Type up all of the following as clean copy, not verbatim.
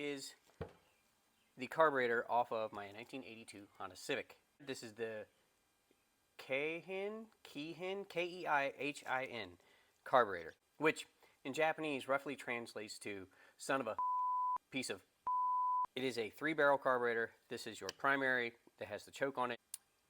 is the carburetor off of my 1982 Honda Civic. This is the Keihin, Keihin carburetor, which in Japanese roughly translates to son of a piece of. It is a 3-barrel carburetor. This is your primary that has the choke on it.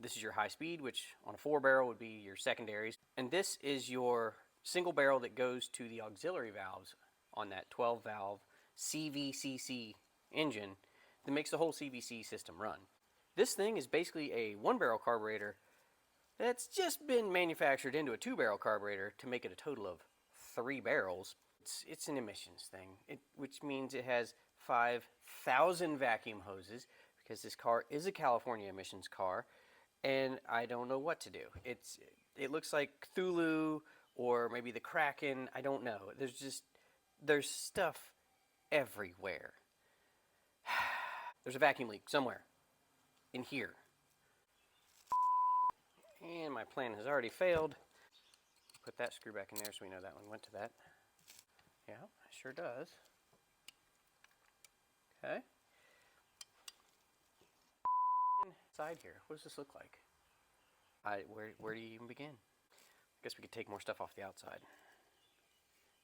This is your high speed, which on a 4-barrel would be your secondaries. And this is your single barrel that goes to the auxiliary valves on that 12-valve CVCC engine that makes the whole CVC system run. This thing is basically a 1-barrel carburetor that's just been manufactured into a 2-barrel carburetor to make it a total of 3 barrels. It's an emissions thing, which means it has 5,000 vacuum hoses, because this car is a California emissions car, and I don't know what to do. It looks like Cthulhu or maybe the Kraken. I don't know. There's stuff everywhere. There's a vacuum leak somewhere in here. And my plan has already failed. Put that screw back in there so we know that one went to that. Yeah, it sure does. Okay. Inside here, what does this look like? Where do you even begin? I guess we could take more stuff off the outside.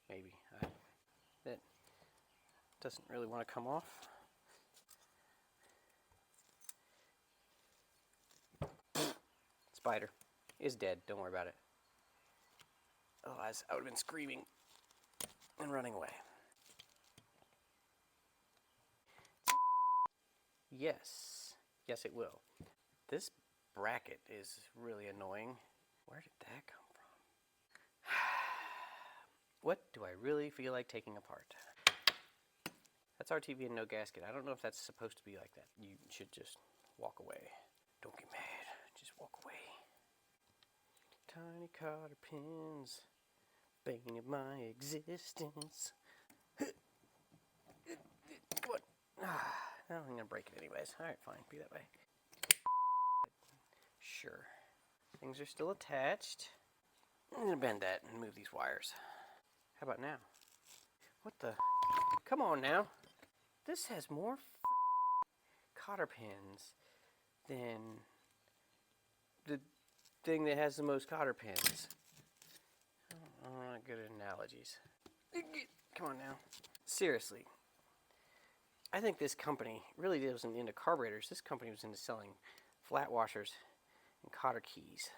Maybe. That doesn't really want to come off. Spider is dead. Don't worry about it. Otherwise, I would have been screaming and running away. Yes. Yes, it will. This bracket is really annoying. Where did that come from? What do I really feel like taking apart? That's RTV and no gasket. I don't know if that's supposed to be like that. You should just walk away. Don't get mad. Just walk away. Tiny cotter pins, bane of my existence. What? I'm gonna break it anyways. Alright, fine. Be that way. Sure. Things are still attached. I'm gonna bend that and move these wires. How about now? What the? Come on now. This has more cotter pins than the thing that has the most cotter pins. I'm not good at analogies. Come on now. Seriously. I think this company really wasn't into carburetors. This company was into selling flat washers and cotter keys.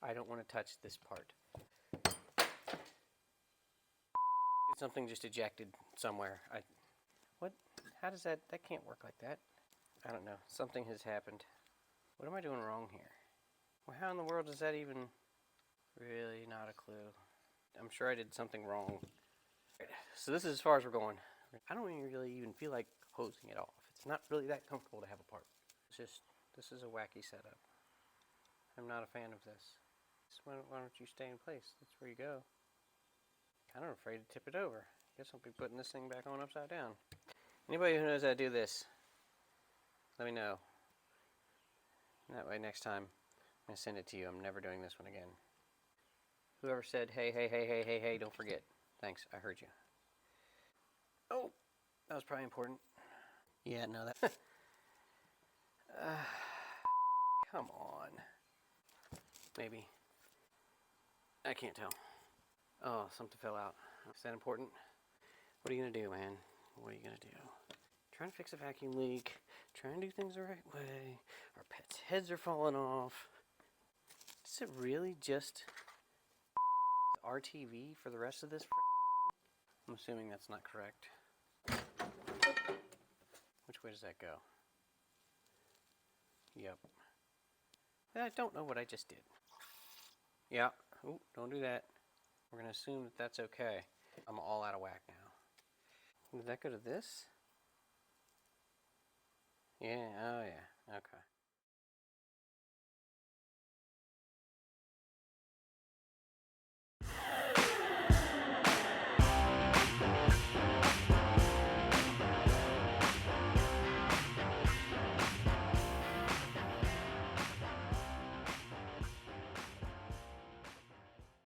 I don't want to touch this part. Something just ejected somewhere. What? How does that can't work like that. I don't know. Something has happened. What am I doing wrong here? Well, how in the world is that even? Really not a clue. I'm sure I did something wrong. So this is as far as we're going. I don't really even feel like hosing it off. It's not really that comfortable to have a part. It's just, this is a wacky setup. I'm not a fan of this. Why don't you stay in place? That's where you go. Kind of afraid to tip it over. Guess I'll be putting this thing back on upside down. Anybody who knows how to do this, let me know. That way next time I'm going to send it to you. I'm never doing this one again. Whoever said, hey, don't forget. Thanks, I heard you. Oh, that was probably important. Yeah, no, that... come on. Maybe. I can't tell. Oh, something fell out. Is that important? What are you going to do, man? What are you going to do? Trying to fix a vacuum leak. Trying to do things the right way. Our pets' heads are falling off. Is it really just RTV for the rest of this? I'm assuming that's not correct. Which way does that go? Yep. I don't know what I just did. Yeah. Ooh, don't do that. We're going to assume that that's okay. I'm all out of whack now. Did that go to this? Yeah, oh yeah, okay.